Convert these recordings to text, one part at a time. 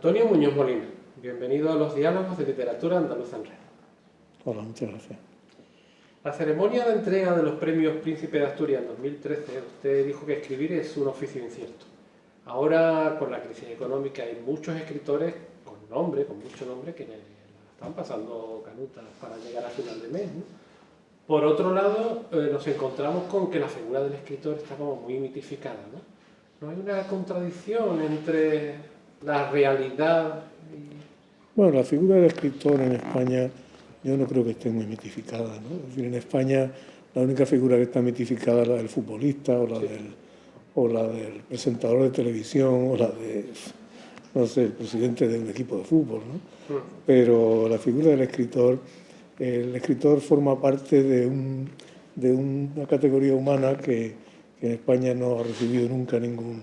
Antonio Muñoz Molina, bienvenido a los diálogos de literatura andaluza en red. Hola, muchas gracias. La ceremonia de entrega de los premios Príncipe de Asturias en 2013, usted dijo que escribir es un oficio incierto. Ahora, con la crisis económica, hay muchos escritores con mucho nombre, que la están pasando canutas para llegar a final de mes, ¿no? Por otro lado, nos encontramos con que la figura del escritor está como muy mitificada, ¿no? ¿No hay una contradicción entre la realidad y... Bueno, la figura del escritor en España yo no creo que esté muy mitificada, ¿no? Es decir, en España la única figura que está mitificada es la del futbolista o la del presentador de televisión o la de, no sé, el presidente de un equipo de fútbol, ¿no? Pero la figura del escritor, el escritor forma parte de una categoría humana que en España no ha recibido nunca ningún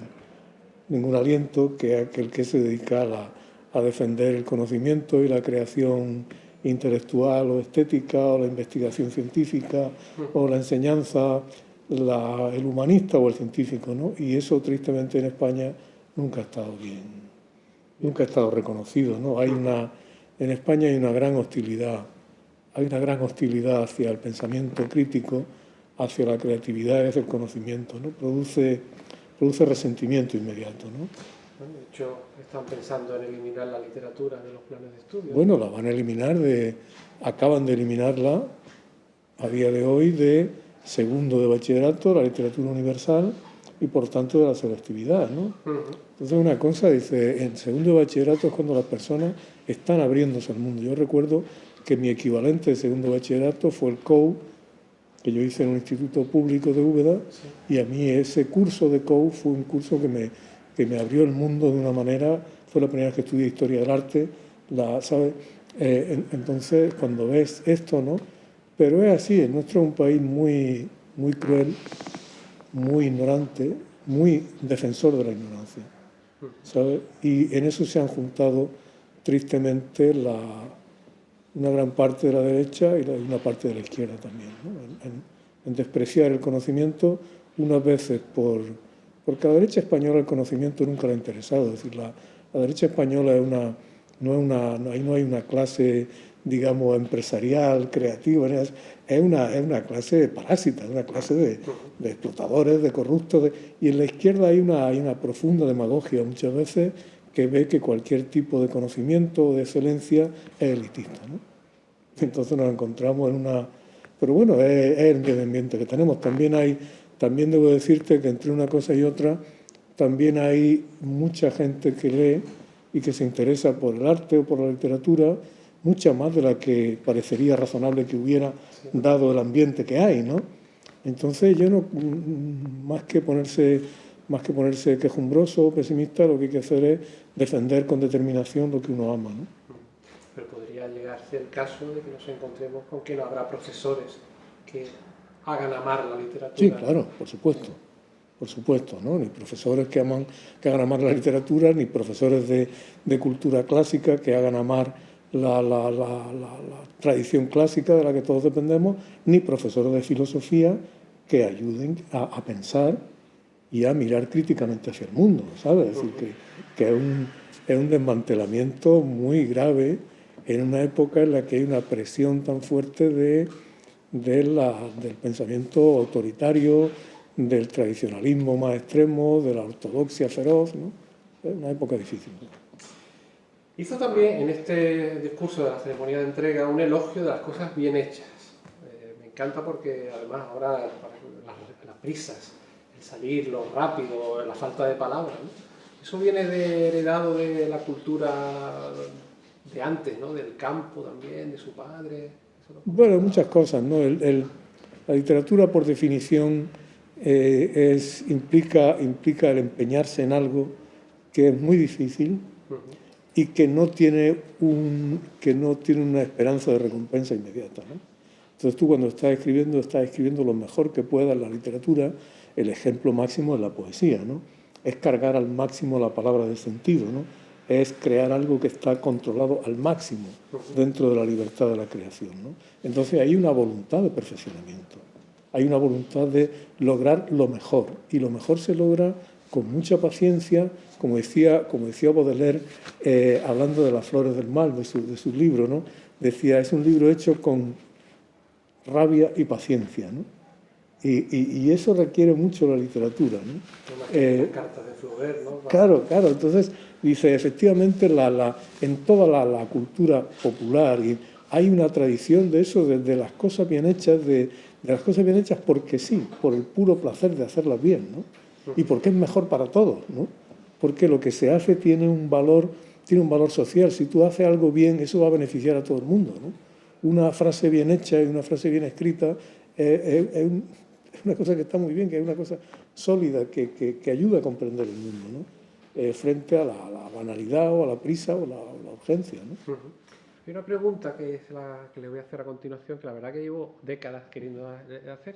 aliento, que es aquel que se dedica a defender el conocimiento y la creación intelectual o estética, o la investigación científica, o la enseñanza, el humanista o el científico, ¿no? Y eso, tristemente, en España nunca ha estado bien, nunca ha estado reconocido, ¿no? En España hay una gran hostilidad hacia el pensamiento crítico, hacia la creatividad y hacia el conocimiento, ¿no? Produce resentimiento inmediato, ¿no? De hecho, están pensando en eliminar la literatura de los planes de estudio. Bueno, la van a eliminar, acaban de eliminarla a día de hoy de segundo de bachillerato, la literatura universal, y por tanto de la selectividad, ¿no? Entonces una cosa, dice, en segundo de bachillerato es cuando las personas están abriéndose al mundo. Yo recuerdo que mi equivalente de segundo de bachillerato fue el COU, que yo hice en un instituto público de Úbeda, sí. Y a mí ese curso de COU fue un curso que me abrió el mundo de una manera, fue la primera vez que estudié Historia del Arte, ¿sabes? Entonces, cuando ves esto, ¿no? Pero es así, nuestro es un país muy, muy cruel, muy ignorante, muy defensor de la ignorancia, ¿sabes? Y en eso se han juntado, tristemente, una gran parte de la derecha y una parte de la izquierda también, ¿no? En despreciar el conocimiento, unas veces porque a la derecha española el conocimiento nunca le ha interesado. Es decir, la derecha española ahí no hay una clase, digamos, empresarial, creativa, es una clase parásita, una clase de explotadores, de corruptos. Y en la izquierda hay una profunda demagogia muchas veces, que ve que cualquier tipo de conocimiento o de excelencia es elitista, ¿no? Entonces nos encontramos en una... Pero bueno, es el ambiente que tenemos. También debo decirte que entre una cosa y otra, también hay mucha gente que lee y que se interesa por el arte o por la literatura, mucha más de la que parecería razonable que hubiera, dado el ambiente que hay, ¿no? Entonces yo no, más que ponerse quejumbroso o pesimista, lo que hay que hacer es defender con determinación lo que uno ama, ¿no? Pero podría llegarse el caso de que nos encontremos con que no habrá profesores que hagan amar la literatura. Sí, claro, por supuesto, ¿no? Ni profesores que hagan amar la literatura, ni profesores de cultura clásica que hagan amar la tradición clásica de la que todos dependemos, ni profesores de filosofía que ayuden a pensar y a mirar críticamente hacia el mundo, ¿sabes? Es decir, que es un desmantelamiento muy grave en una época en la que hay una presión tan fuerte del pensamiento autoritario, del tradicionalismo más extremo, de la ortodoxia feroz, ¿no? Es una época difícil. Hizo también en este discurso de la ceremonia de entrega un elogio de las cosas bien hechas. Me encanta porque además ahora las prisas, el salir, lo rápido, la falta de palabras, ¿no? Eso viene heredado de la cultura de antes, ¿no? Del campo también, de su padre. Bueno, muchas cosas, ¿no? La literatura, por definición, implica el empeñarse en algo que es muy difícil y que no tiene una esperanza de recompensa inmediata, ¿no? Entonces tú, cuando estás escribiendo lo mejor que puedas. La literatura, el ejemplo máximo es la poesía, ¿no? Es cargar al máximo la palabra de sentido, ¿no? Es crear algo que está controlado al máximo dentro de la libertad de la creación, ¿no? Entonces hay una voluntad de perfeccionamiento, hay una voluntad de lograr lo mejor, y lo mejor se logra con mucha paciencia, como decía Baudelaire, hablando de las flores del mal, de su libro, ¿no? Decía, es un libro hecho con rabia y paciencia, ¿no? Y eso requiere mucho la literatura, ¿no? Cartas de Flaubert, ¿no? Claro, entonces dice, efectivamente, en toda la cultura popular hay una tradición de eso, de las cosas bien hechas, de las cosas bien hechas porque sí, por el puro placer de hacerlas bien, ¿no? Y porque es mejor para todos, ¿no? Porque lo que se hace tiene un valor social. Si tú haces algo bien, eso va a beneficiar a todo el mundo, ¿no? Una frase bien hecha y una frase bien escrita es una cosa que está muy bien, que es una cosa sólida, que ayuda a comprender el mundo, ¿no? Frente a la banalidad o a la prisa o la urgencia, ¿no? Hay una pregunta que es la que le voy a hacer a continuación, que la verdad que llevo décadas queriendo hacer.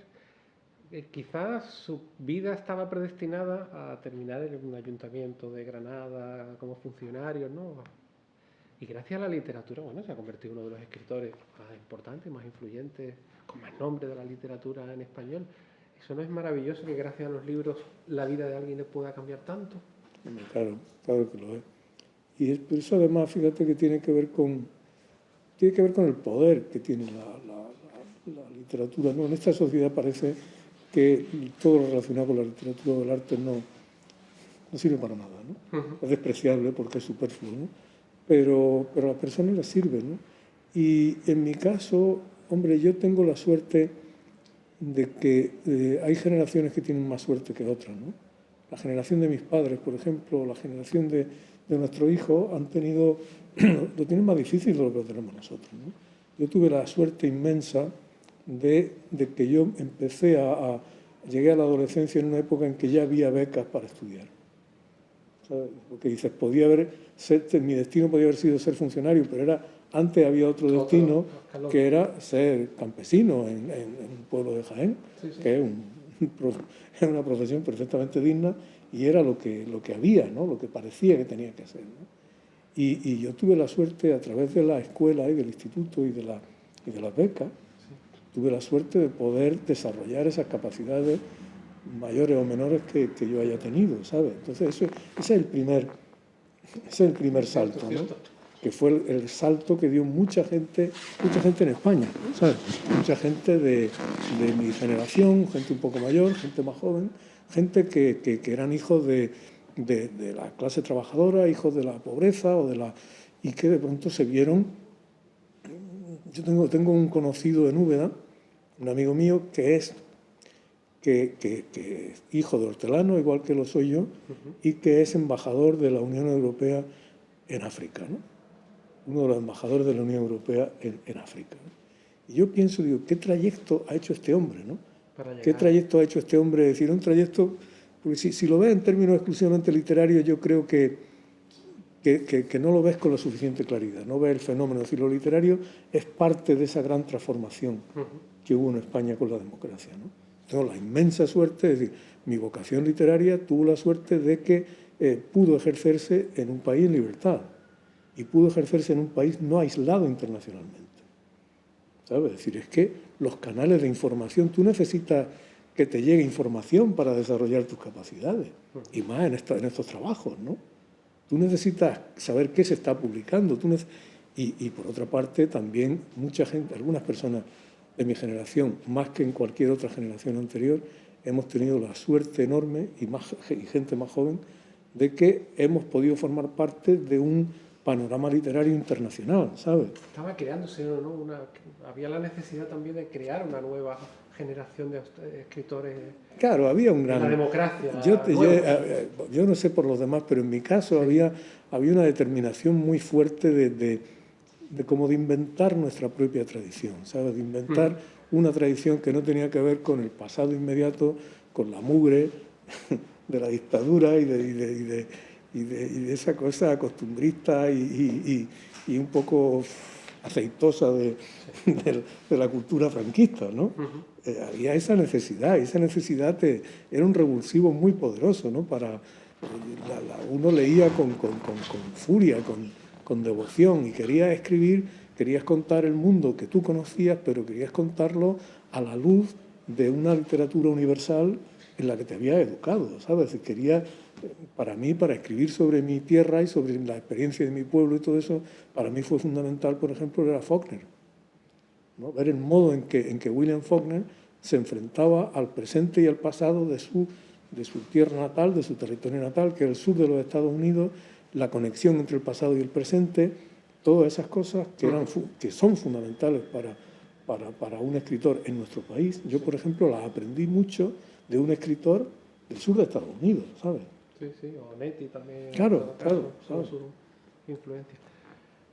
Quizás su vida estaba predestinada a terminar en un ayuntamiento de Granada como funcionario, ¿no? Y gracias a la literatura, bueno, se ha convertido en uno de los escritores más importantes, más influyentes, con más nombre de la literatura en español. ¿Eso no es maravilloso que gracias a los libros la vida de alguien le pueda cambiar tanto? Claro que lo es. Y eso además, fíjate que tiene que ver con el poder que tiene la literatura, ¿no? En esta sociedad parece que todo lo relacionado con la literatura o el arte no sirve para nada, ¿no? Es despreciable porque es superfluo, ¿no? Pero a las personas les sirve, ¿no? Y en mi caso, hombre, yo tengo la suerte de que hay generaciones que tienen más suerte que otras, ¿no? La generación de mis padres, por ejemplo, la generación de nuestro hijo lo tienen más difícil de lo que tenemos nosotros, ¿no? Yo tuve la suerte inmensa de que yo llegué a la adolescencia en una época en que ya había becas para estudiar, ¿sabes? Porque dices, mi destino podía haber sido ser funcionario, pero antes había otro destino que era ser campesino en un pueblo de Jaén, que es una profesión perfectamente digna y era lo que había, ¿no? Lo que parecía que tenía que ser, ¿no? Y yo tuve la suerte, a través de la escuela y del instituto y de las becas, tuve la suerte de poder desarrollar esas capacidades mayores o menores que yo haya tenido, ¿sabes? Entonces ese es el primer salto, ¿no? Que fue el salto que dio mucha gente en España, ¿sabes? Mucha gente de mi generación, gente un poco mayor, gente más joven, gente que eran hijos de la clase trabajadora, hijos de la pobreza y que de pronto se vieron. Yo tengo un conocido en Úbeda, un amigo mío que es hijo de hortelano, igual que lo soy yo, y que es embajador de la Unión Europea en África, ¿no? Uno de los embajadores de la Unión Europea en África, ¿no? Y yo pienso, digo, ¿qué trayecto ha hecho este hombre, ¿no? ¿Qué trayecto ha hecho este hombre? Es decir, un trayecto, porque si lo ves en términos exclusivamente literarios, yo creo que no lo ves con la suficiente claridad, no ves el fenómeno. Es decir, lo literario es parte de esa gran transformación que hubo en España con la democracia, ¿no? Tengo la inmensa suerte, es decir, mi vocación literaria tuvo la suerte de que pudo ejercerse en un país en libertad y pudo ejercerse en un país no aislado internacionalmente, ¿sabes? Es decir, es que los canales de información, tú necesitas que te llegue información para desarrollar tus capacidades, y más en estos trabajos, ¿no? Tú necesitas saber qué se está publicando. Y por otra parte, también mucha gente, algunas personas de mi generación, más que en cualquier otra generación anterior, hemos tenido la suerte enorme, y gente más joven, de que hemos podido formar parte de un panorama literario internacional, ¿sabes? Estaba creándose, ¿no? Había la necesidad también de crear una nueva generación de escritores. Claro, había un gran... La democracia. Yo no sé por los demás, pero en mi caso había una determinación muy fuerte de inventar nuestra propia tradición, ¿sabes? De inventar una tradición que no tenía que ver con el pasado inmediato, con la mugre de la dictadura y de esa cosa costumbrista y un poco aceitosa de la cultura franquista, ¿no? Había esa necesidad era un revulsivo muy poderoso, ¿no? Uno leía con furia, con devoción, y querías escribir, querías contar el mundo que tú conocías, pero querías contarlo a la luz de una literatura universal en la que te habías educado, ¿sabes? Querías para mí, para escribir sobre mi tierra y sobre la experiencia de mi pueblo y todo eso, para mí fue fundamental, por ejemplo, era Faulkner, ¿no? Ver el modo en que William Faulkner se enfrentaba al presente y al pasado de su tierra natal, de su territorio natal, que era el sur de los Estados Unidos, la conexión entre el pasado y el presente, todas esas cosas que son fundamentales para un escritor en nuestro país. Yo, por ejemplo, las aprendí mucho de un escritor del sur de Estados Unidos, ¿sabes? Sí, sí, o Netti también. Claro, son sus influencias.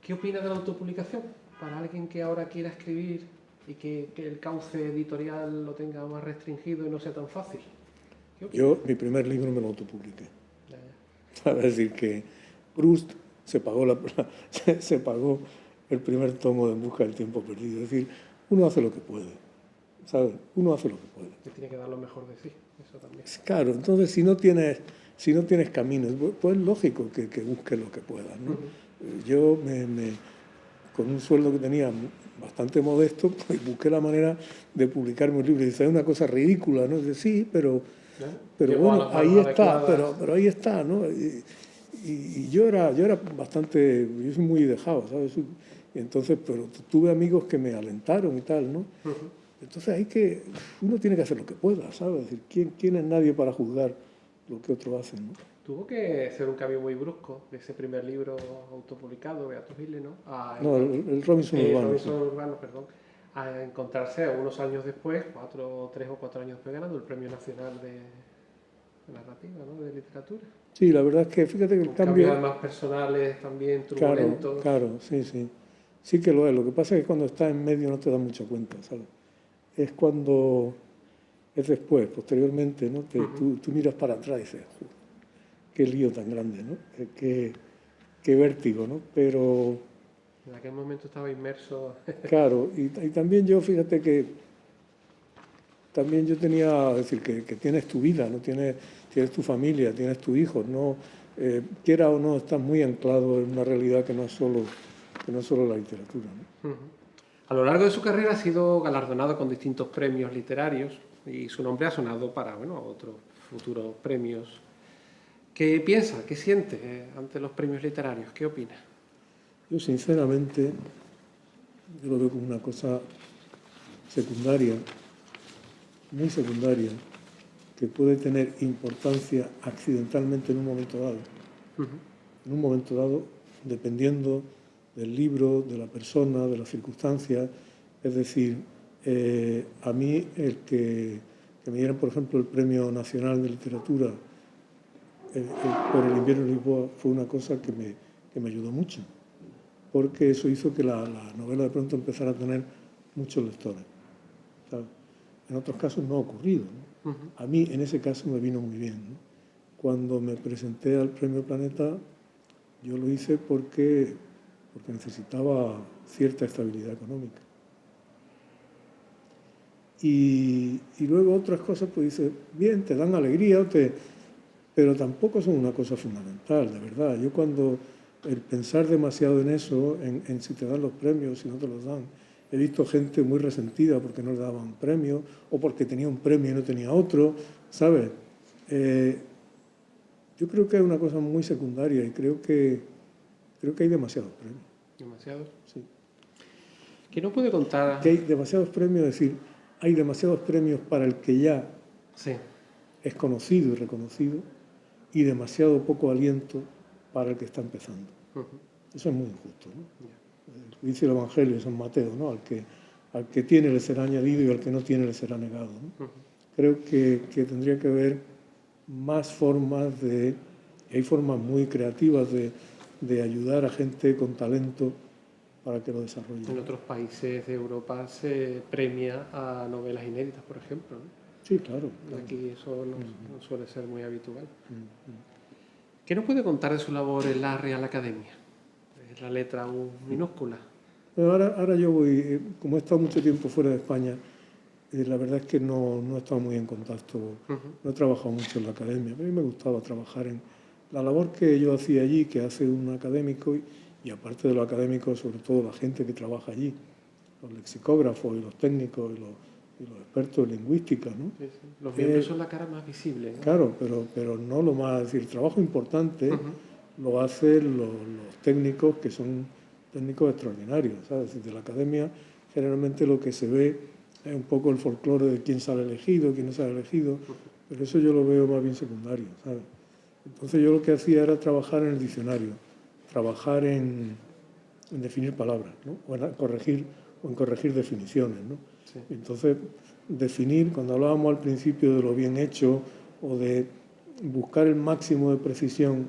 ¿Qué opina de la autopublicación? Para alguien que ahora quiera escribir y que el cauce editorial lo tenga más restringido y no sea tan fácil. Yo, mi primer libro me lo autopubliqué. Ya. Es decir, que Proust se pagó el primer tomo de En busca del tiempo perdido. Es decir, uno hace lo que puede, ¿sabes? Uno hace lo que puede. Que tiene que dar lo mejor de sí, eso también. Claro, entonces si no tienes caminos, pues es lógico que busques lo que puedas, ¿no? Yo con un sueldo que tenía bastante modesto, pues busqué la manera de publicarme un libro. Y dice, es una cosa ridícula, ¿no? Dice, sí, pero bueno, ahí está, pero ahí está, ¿no? Y yo era bastante, yo soy muy dejado, ¿sabes? Y entonces, pero tuve amigos que me alentaron y tal, ¿no? Entonces uno tiene que hacer lo que pueda, ¿sabes? Es decir, ¿quién es nadie para juzgar lo que otros hacen, ¿no? Tuvo que ser un cambio muy brusco de ese primer libro autopublicado, Beatus Gilles, ¿no? No, el Robinson Urbano. Robinson Urbano, perdón. A encontrarse unos años después, 3 o 4 años después, ganando el Premio Nacional de Narrativa, ¿no? De Literatura. Sí, la verdad es que fíjate que el cambio... Cambios más personales también, turbulentos. Claro, sí. Sí que lo es. Lo que pasa es que cuando estás en medio no te das mucha cuenta, ¿sabes? Es cuando... Es después, posteriormente, ¿no? Tú miras para atrás y dices, qué lío tan grande, ¿no? Qué vértigo, ¿no? Pero... En aquel momento estaba inmerso... Claro, y también yo, fíjate que... También yo tenía, es decir, que tienes tu vida, ¿no? Tienes tu familia, tienes tus hijos, ¿no? Quiera o no, estás muy anclado en una realidad que no es solo la literatura, ¿no? A lo largo de su carrera ha sido galardonado con distintos premios literarios y su nombre ha sonado para otros futuros premios. ¿Qué piensa? ¿Qué siente ante los premios literarios? ¿Qué opina? Yo, sinceramente, lo veo como una cosa secundaria, muy secundaria, que puede tener importancia accidentalmente en un momento dado. En un momento dado, dependiendo del libro, de la persona, de las circunstancias. Es decir, a mí el que me dieran, por ejemplo, el Premio Nacional de Literatura por El invierno de Lisboa fue una cosa que me ayudó mucho, porque eso hizo que la novela de pronto empezara a tener muchos lectores, ¿sabes? En otros casos no ha ocurrido, ¿no? A mí en ese caso me vino muy bien, ¿no? Cuando me presenté al Premio Planeta, yo lo hice porque necesitaba cierta estabilidad económica. Y luego otras cosas, pues dices, bien, te dan alegría, pero tampoco son una cosa fundamental, de verdad. Yo cuando el pensar demasiado en eso, en si te dan los premios, si no te los dan, he visto gente muy resentida porque no le daban un premio, o porque tenía un premio y no tenía otro, ¿sabes? Yo creo que es una cosa muy secundaria y creo que hay demasiados premios. ¿Demasiados? Sí. ¿Que no puede contar? Que hay demasiados premios, es decir, hay demasiados premios para el que ya es conocido y reconocido y demasiado poco aliento para el que está empezando. Eso es muy injusto, ¿no? Dice el Evangelio de San Mateo, ¿no? Al que tiene le será añadido y al que no tiene le será negado, ¿no? Creo que tendría que haber más formas hay formas muy creativas de ayudar a gente con talento para que lo desarrolle. En otros países de Europa se premia a novelas inéditas, por ejemplo, ¿no? Sí, claro. Aquí eso no suele ser muy habitual. ¿Qué nos puede contar de su labor en la Real Academia? Es la letra U minúscula. Bueno, ahora yo voy, como he estado mucho tiempo fuera de España, la verdad es que no he estado muy en contacto, no he trabajado mucho en la academia. A mí me gustaba trabajar en la labor que yo hacía allí, que hace un académico, y aparte de los académicos, sobre todo la gente que trabaja allí, los lexicógrafos y los técnicos y y los expertos en lingüística, ¿no? Sí, sí. Los miembros son la cara más visible, ¿no? Claro, pero no lo más, es decir, el trabajo importante lo hacen los técnicos, que son técnicos extraordinarios, ¿sabes? Desde la academia generalmente lo que se ve es un poco el folclore de quién sale elegido, quién no sale elegido, pero eso yo lo veo más bien secundario, ¿sabes? Entonces yo lo que hacía era trabajar en el diccionario, trabajar en definir palabras, ¿no? O en corregir definiciones, ¿no? Sí. Entonces, definir, cuando hablábamos al principio de lo bien hecho o de buscar el máximo de precisión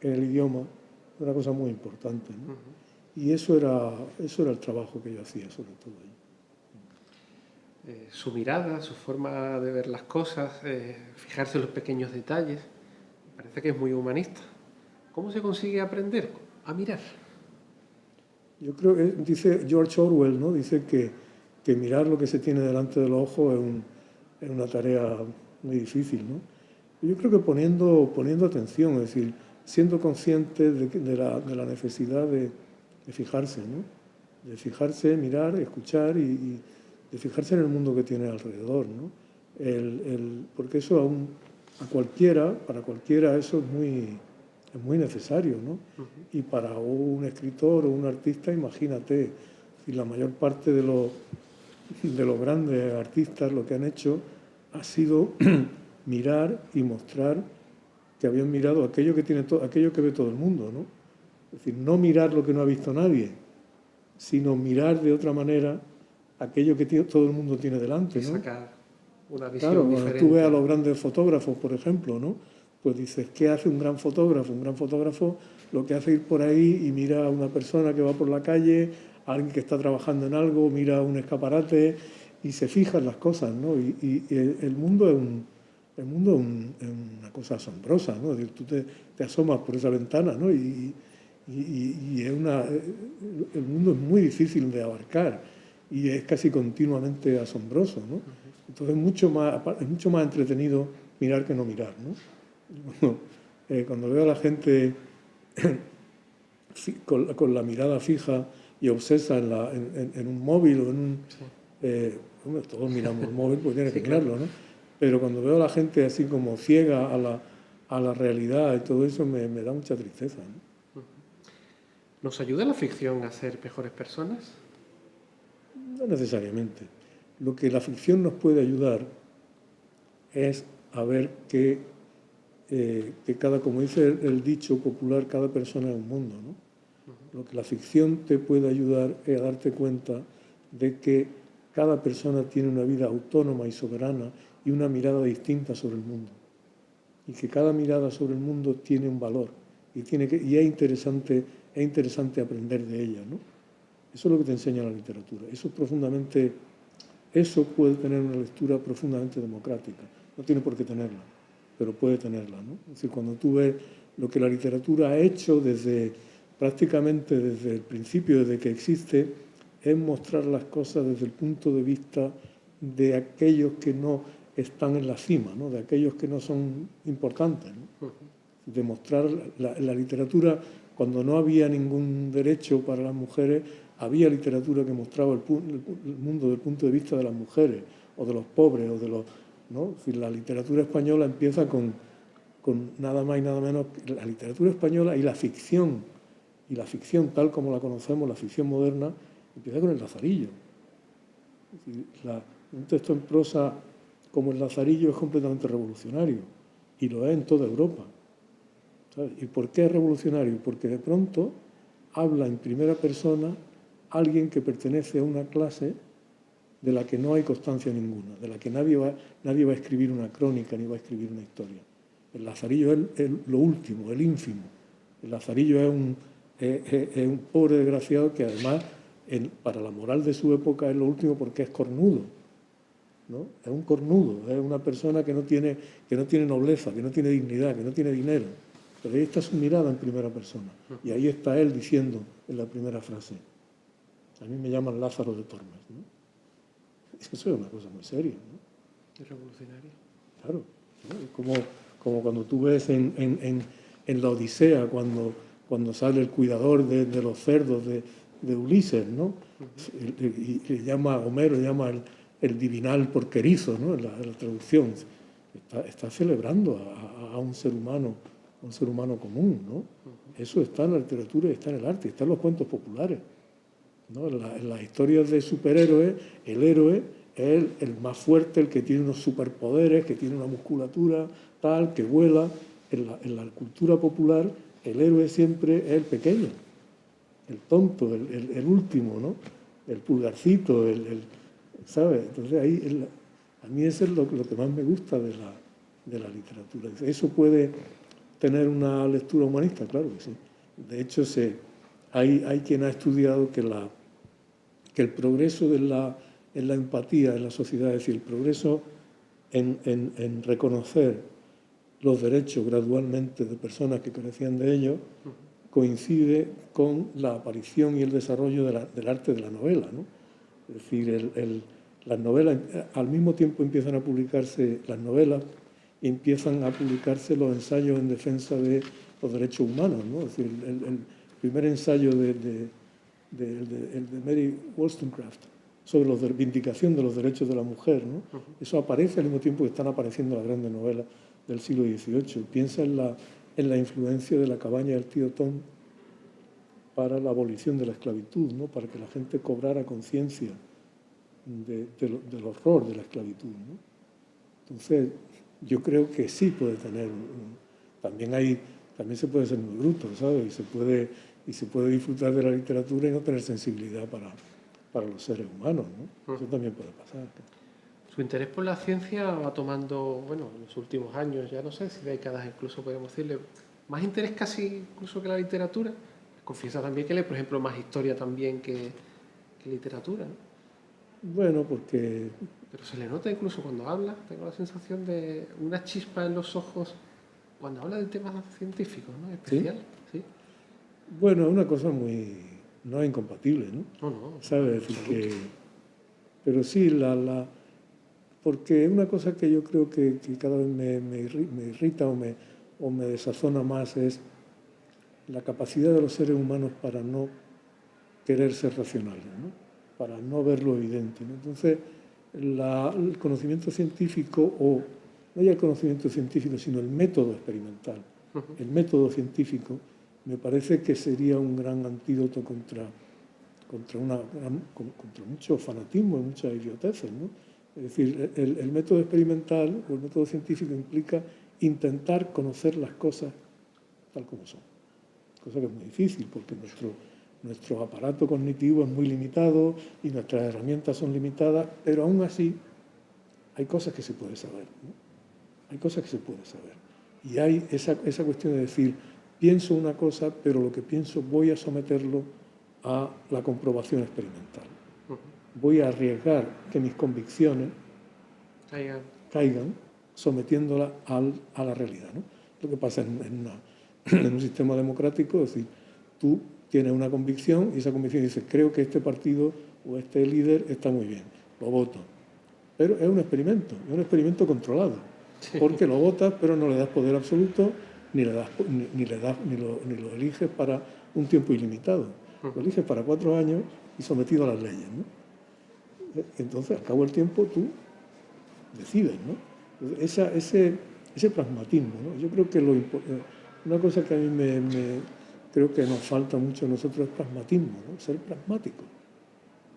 en el idioma, es una cosa muy importante, ¿no? Y eso era el trabajo que yo hacía, sobre todo ahí. Su mirada, su forma de ver las cosas, fijarse en los pequeños detalles, me parece que es muy humanista. ¿Cómo se consigue aprender a mirar? Yo creo que dice George Orwell, ¿no? Dice que mirar lo que se tiene delante de los ojos es una tarea muy difícil, ¿no? Yo creo que poniendo atención, es decir, siendo consciente de la necesidad de fijarse, ¿no? De fijarse, mirar, escuchar y de fijarse en el mundo que tiene alrededor, ¿no? Porque eso para cualquiera eso es muy necesario, ¿no? Y para un escritor o un artista, imagínate, si la mayor parte de los grandes artistas lo que han hecho ha sido mirar y mostrar que habían mirado aquello que ve todo el mundo, ¿no? Es decir, no mirar lo que no ha visto nadie, sino mirar de otra manera aquello que todo el mundo tiene delante, ¿no? Sacar una visión claro, diferente. cuando tú ves a los grandes fotógrafos, por ejemplo, ¿no? Pues dices, ¿qué hace un gran fotógrafo? Un gran fotógrafo lo que hace es ir por ahí y mira a una persona que va por la calle, a alguien que está trabajando en algo, mira un escaparate y se fija en las cosas, ¿no? Y el mundo es una cosa asombrosa, ¿no? Es decir, tú te asomas por esa ventana, ¿no? Y el mundo es muy difícil de abarcar y es casi continuamente asombroso, ¿no? Entonces es mucho más entretenido mirar que no mirar, ¿no? Cuando veo a la gente con la mirada fija y obsesa en un móvil o en un... hombre, todos miramos el móvil porque tiene que mirarlo, ¿no? Pero cuando veo a la gente así como ciega a la realidad y todo eso, me da mucha tristeza, ¿no? ¿Nos ayuda la ficción a ser mejores personas? No necesariamente. Lo que la ficción nos puede ayudar es a ver que como dice el dicho popular, cada persona es un mundo, ¿no? Lo que la ficción te puede ayudar es a darte cuenta de que cada persona tiene una vida autónoma y soberana y una mirada distinta sobre el mundo. Y que cada mirada sobre el mundo tiene un valor y es interesante aprender de ella, ¿no? Eso es lo que te enseña la literatura. Eso puede tener una lectura profundamente democrática. No tiene por qué tenerla, pero puede tenerla, ¿no? Es decir, cuando tú ves lo que la literatura ha hecho prácticamente desde el principio, desde que existe, es mostrar las cosas desde el punto de vista de aquellos que no están en la cima, ¿no? De aquellos que no son importantes, ¿no? De mostrar la literatura, cuando no había ningún derecho para las mujeres, había literatura que mostraba el mundo desde el punto de vista de las mujeres, o de los pobres, o de los... ¿no? Es decir, la literatura española empieza con nada más y nada menos... La literatura española y la ficción tal como la conocemos, la ficción moderna, empieza con el Lazarillo. Es decir, un texto en prosa como el Lazarillo es completamente revolucionario, y lo es en toda Europa, ¿sabes? ¿Y por qué es revolucionario? Porque de pronto habla en primera persona alguien que pertenece a una clase de la que no hay constancia ninguna, de la que nadie va a escribir una crónica ni va a escribir una historia. El Lazarillo es lo último, el ínfimo. El Lazarillo es un pobre desgraciado que además, para la moral de su época, es lo último porque es cornudo, ¿no? Es un cornudo, es una persona que no tiene nobleza, que no tiene dignidad, que no tiene dinero. Pero ahí está su mirada en primera persona. Y ahí está él diciendo en la primera frase: a mí me llaman Lázaro de Tormes, ¿no? Eso es una cosa muy seria, ¿no? Es revolucionario. Claro, ¿no? Como cuando tú ves en la Odisea, cuando sale el cuidador de los cerdos de Ulises, ¿no? Y Homero llama el divinal porquerizo, ¿no? En la traducción. Está celebrando a un ser humano común, ¿no? Eso está en la literatura y está en el arte, está en los cuentos populares, ¿no? En las historias de superhéroes, el héroe es el más fuerte, el que tiene unos superpoderes, que tiene una musculatura tal, que vuela. En la cultura popular, el héroe siempre es el pequeño, el tonto, el último, ¿no? El pulgarcito, ¿sabes? Entonces ahí, a mí eso es lo que más me gusta de la literatura. ¿Eso puede tener una lectura humanista? Claro que sí. De hecho, hay quien ha estudiado que el progreso en la empatía en la sociedad, es decir, el progreso en reconocer los derechos gradualmente de personas que carecían de ellos, coincide con la aparición y el desarrollo del arte de la novela, ¿no? Es decir, las novelas, al mismo tiempo empiezan a publicarse las novelas y empiezan a publicarse los ensayos en defensa de los derechos humanos, ¿no? Es decir, el primer ensayo de Mary Wollstonecraft sobre la vindicación de los derechos de la mujer, ¿no? Eso aparece al mismo tiempo que están apareciendo las grandes novelas del siglo XVIII. Piensa en la influencia de la cabaña del tío Tom para la abolición de la esclavitud, ¿no? Para que la gente cobrara conciencia del horror de la esclavitud, ¿no? Entonces, yo creo que sí puede tener... También se puede ser muy bruto, ¿sabes? Y se puede disfrutar de la literatura y no tener sensibilidad para los seres humanos, ¿no? Eso también puede pasar. Su interés por la ciencia va tomando, bueno, en los últimos años, ya no sé si décadas incluso podemos decirle, más interés casi incluso que la literatura. Confiesa también que lee, por ejemplo, más historia también que literatura, ¿no? Bueno, porque... Pero se le nota incluso cuando habla, tengo la sensación de una chispa en los ojos cuando habla de temas científicos, ¿no? Especial, ¿sí? Bueno, es una cosa no es incompatible, ¿no? No, ¿Sabes? Pero sí, porque es una cosa que yo creo que cada vez me irrita o me desazona más, es la capacidad de los seres humanos para no querer ser racionales, ¿no? Para no ver lo evidente, ¿no? Entonces, el conocimiento científico, o no ya el conocimiento científico, sino el método experimental, el método científico, me parece que sería un gran antídoto contra mucho fanatismo y muchas idioteces, ¿no? Es decir, el método experimental o el método científico implica intentar conocer las cosas tal como son, cosa que es muy difícil porque nuestro aparato cognitivo es muy limitado y nuestras herramientas son limitadas, pero aún así hay cosas que se puede saber, ¿no? Hay cosas que se puede saber. Y hay esa cuestión de decir, pienso una cosa, pero lo que pienso voy a someterlo a la comprobación experimental. Voy a arriesgar que mis convicciones caigan sometiéndolas a la realidad, ¿no? Lo que pasa en un sistema democrático, es decir, tú tienes una convicción y esa convicción dice, creo que este partido o este líder está muy bien, lo voto. Pero es un experimento controlado, porque lo votas, pero no le das poder absoluto, ni lo eliges para un tiempo ilimitado. Lo eliges para 4 años y sometido a las leyes, ¿no? Entonces, al cabo del tiempo, tú decides, ¿no? Ese pragmatismo, ¿no? Yo creo que una cosa que a mí creo que nos falta mucho a nosotros es pragmatismo, ¿no? Ser pragmático.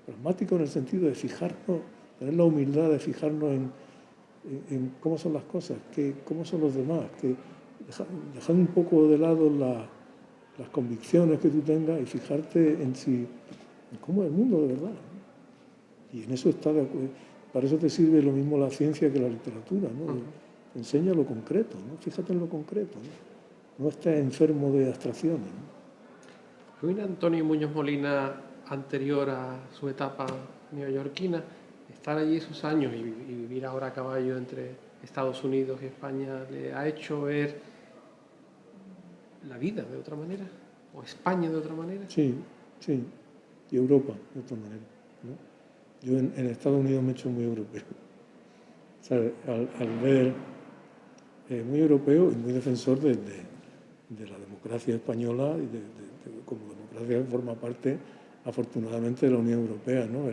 Pragmático en el sentido de fijarnos, tener la humildad de fijarnos en cómo son las cosas, cómo son los demás, dejar un poco de lado las convicciones que tú tengas y fijarte en cómo es el mundo de verdad, ¿no? Y en eso para eso te sirve lo mismo la ciencia que la literatura, ¿no? Enseña lo concreto, ¿no? Fíjate en lo concreto, ¿no? No estés enfermo de abstracciones, ¿no? ¿Fue Antonio Muñoz Molina, anterior a su etapa neoyorquina, estar allí esos años y vivir ahora a caballo entre Estados Unidos y España, le ha hecho ver la vida de otra manera? ¿O España de otra manera? Sí. Y Europa de otra manera, ¿no? Yo en Estados Unidos me he hecho muy europeo, ¿sabes? Al ver muy europeo y muy defensor de la democracia española y como democracia que forma parte, afortunadamente, de la Unión Europea, ¿no?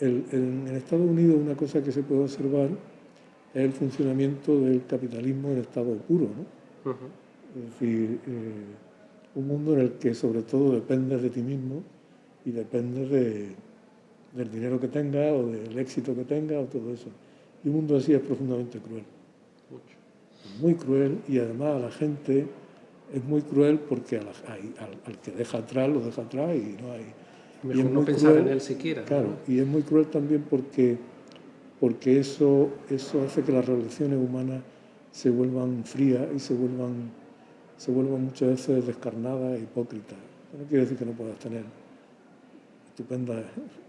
En Estados Unidos una cosa que se puede observar es el funcionamiento del capitalismo en estado puro, ¿no? Es decir, un mundo en el que sobre todo dependes de ti mismo y dependes del dinero que tengas o del éxito que tengas o todo eso. Y un mundo así es profundamente cruel. Mucho. Muy cruel, y además a la gente es muy cruel porque al que deja atrás lo deja atrás y no hay... Mejor y es no pensar cruel, en él siquiera. Claro, ¿no? Y es muy cruel también porque eso hace que las relaciones humanas se vuelvan frías y se vuelvan muchas veces descarnadas e hipócritas. No quiere decir que no puedas tener estupendas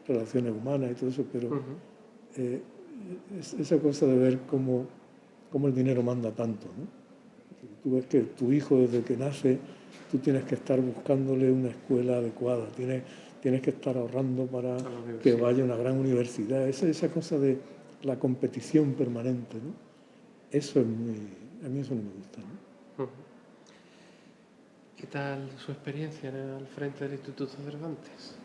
relaciones humanas y todo eso, pero esa cosa de ver cómo el dinero manda tanto, ¿no? Tú ves que tu hijo desde que nace, tú tienes que estar buscándole una escuela adecuada, tienes que estar ahorrando para que vaya a una gran universidad. Esa cosa de la competición permanente, ¿no? Eso a mí eso no me gusta, ¿no? ¿Qué tal su experiencia al frente del Instituto Cervantes?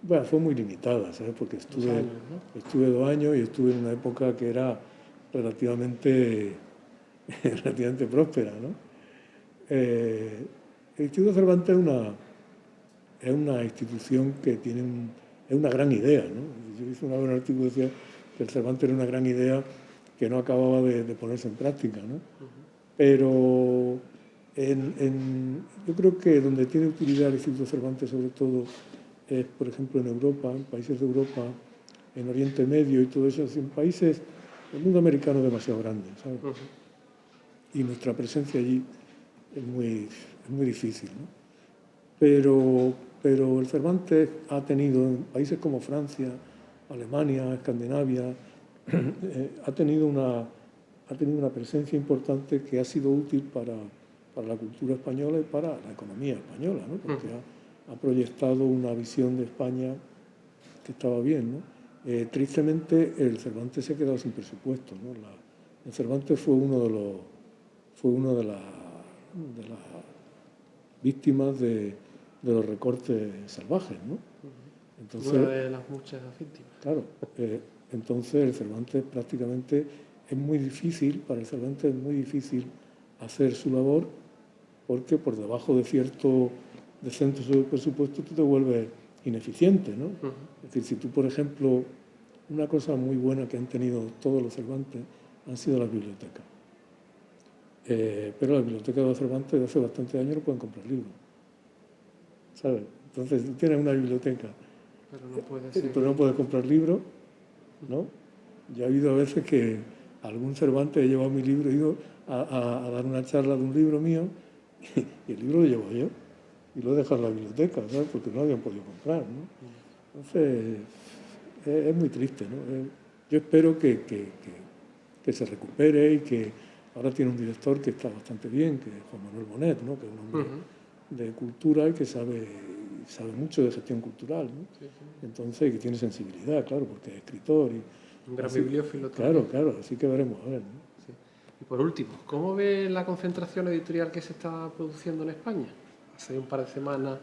Bueno, fue muy limitada, ¿sabes? Porque estuve 2 años y estuve en una época que era relativamente próspera, ¿no? El Instituto Cervantes es una institución que es una gran idea, ¿no? Yo hice una vez un artículo que decía que el Cervantes era una gran idea que no acababa de ponerse en práctica, ¿no? Pero yo creo que donde tiene utilidad el Instituto Cervantes sobre todo es, por ejemplo, en Europa, en países de Europa, en Oriente Medio y todo eso, en países, el mundo americano es demasiado grande, ¿sabes? Y nuestra presencia allí es muy difícil, ¿no? Pero el Cervantes ha tenido, en países como Francia, Alemania, Escandinavia, ha tenido una presencia importante que ha sido útil para la cultura española y para la economía española, ¿no? Porque ha proyectado una visión de España que estaba bien, ¿no? Tristemente, el Cervantes se ha quedado sin presupuesto, ¿no? El Cervantes fue una de las víctimas de los recortes salvajes, ¿no? Entonces, una de las muchas víctimas. Claro, entonces el Cervantes prácticamente para el Cervantes es muy difícil hacer su labor porque por debajo de cierto descenso de presupuesto tú te vuelves ineficiente, ¿no? Es decir, si tú, por ejemplo, una cosa muy buena que han tenido todos los Cervantes han sido las bibliotecas. Pero las bibliotecas de los Cervantes de hace bastantes años no pueden comprar libros, ¿sabes? Entonces tú tienes una biblioteca, pero no puedes comprar libros, ¿no? Ya ha habido veces que algún Cervantes ha llevado mi libro, he ido a dar una charla de un libro mío y el libro lo llevo yo y lo he dejado en la biblioteca, ¿sabes? Porque no lo habían podido comprar, ¿no? Entonces es muy triste, ¿no? Yo espero que se recupere y que ahora tiene un director que está bastante bien, que es Juan Manuel Bonet, ¿no? Que es un hombre de cultura y que sabe mucho de gestión cultural, ¿no? Entonces, que tiene sensibilidad, claro, porque es escritor y un gran bibliófilo. Claro, así que veremos a ver, ¿no? Sí. Y por último, ¿cómo ve la concentración editorial que se está produciendo en España? Hace un par de semanas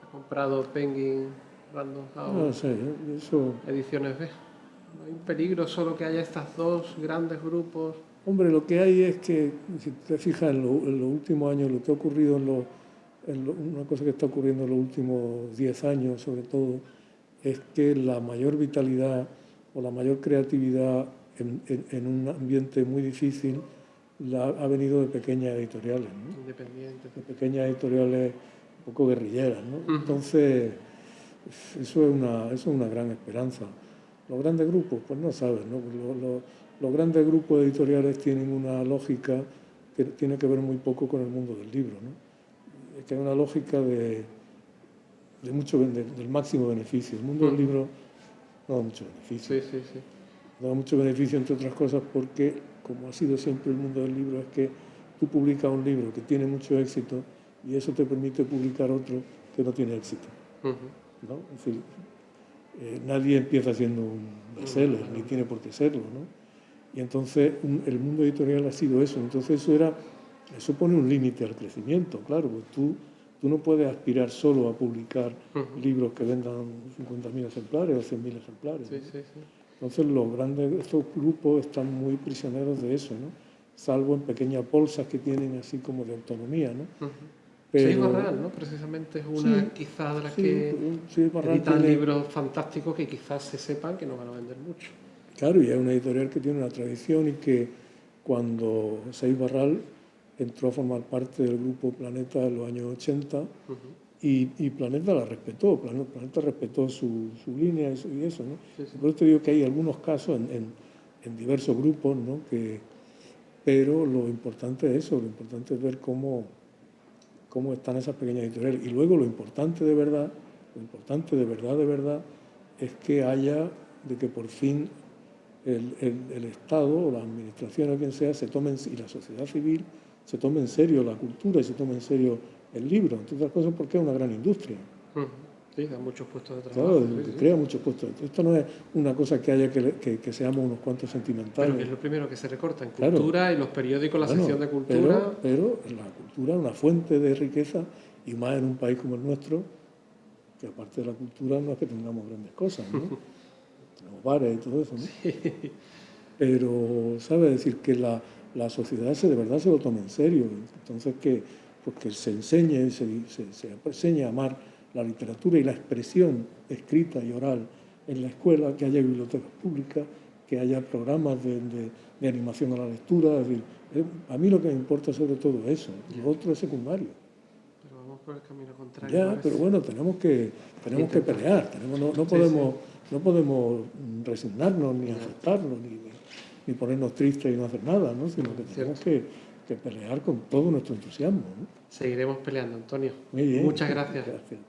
ha comprado Penguin Random House, no sé, eso... Ediciones B. ¿No hay un peligro solo que haya estos dos grandes grupos? Hombre, lo que hay es que, si te fijas en los últimos años, lo que ha ocurrido una cosa que está ocurriendo en los últimos 10 años, sobre todo, es que la mayor vitalidad o la mayor creatividad en un ambiente muy difícil ha venido de pequeñas editoriales, ¿no? Independientes. De pequeñas editoriales un poco guerrilleras, ¿no? Entonces, eso es una gran esperanza. Los grandes grupos, pues no sabes, ¿no? Los grandes grupos editoriales tienen una lógica que tiene que ver muy poco con el mundo del libro, ¿no? Es que hay una lógica del máximo beneficio. El mundo del libro no da mucho beneficio. Sí. No da mucho beneficio, entre otras cosas, porque, como ha sido siempre el mundo del libro, es que tú publicas un libro que tiene mucho éxito y eso te permite publicar otro que no tiene éxito, ¿no? Es decir, nadie empieza siendo un bestseller, ni tiene por qué serlo, ¿no? Y entonces el mundo editorial ha sido eso. Entonces eso pone un límite al crecimiento, claro, pues tú Tú no puedes aspirar solo a publicar libros que vendan 50.000 ejemplares o 100.000 ejemplares. Sí, ¿no? sí, sí. Entonces estos grupos están muy prisioneros de eso, ¿no? Salvo en pequeñas bolsas que tienen así como de autonomía, ¿no? Pero, Seix Barral, ¿no? Precisamente es una quizás de las que editan libros fantásticos que quizás se sepan que no van a vender mucho. Claro, y es una editorial que tiene una tradición y que cuando Seix Barral entró a formar parte del grupo Planeta en los años 80 y Planeta la respetó, Planeta respetó su línea y eso, ¿no? Sí, sí. Por eso te digo que hay algunos casos en diversos grupos, ¿no? Pero lo importante es eso, lo importante es ver cómo están esas pequeñas editoriales. Y luego lo importante de verdad, es que de que por fin el Estado o la administración o quien sea y la sociedad civil se tome en serio la cultura y se tome en serio el libro, entre otras cosas porque es una gran industria. Sí, da muchos puestos de trabajo. Claro, crea muchos puestos de trabajo. Esto no es una cosa que haya que seamos unos cuantos sentimentales. Pero que es lo primero que se recorta en cultura y los periódicos, la sección de cultura. Pero la cultura es una fuente de riqueza y más en un país como el nuestro, que aparte de la cultura no es que tengamos grandes cosas, ¿no? Tenemos bares y todo eso, ¿no? Sí. Pero, ¿sabes? Decir que la sociedad de verdad se lo tome en serio. Entonces que se enseñe, se enseñe a amar la literatura y la expresión escrita y oral en la escuela, que haya bibliotecas públicas, que haya programas de animación a la lectura. Es decir, a mí lo que me importa sobre todo es eso, lo otro es secundario. Pero vamos por el camino contrario. Ya, pero bueno, tenemos que pelear, no podemos resignarnos ni aceptarlo, ni ponernos tristes y no hacer nada, ¿no? Sino que tenemos que pelear con todo nuestro entusiasmo, ¿no? Seguiremos peleando, Antonio. Muy bien. Muchas gracias. Gracias.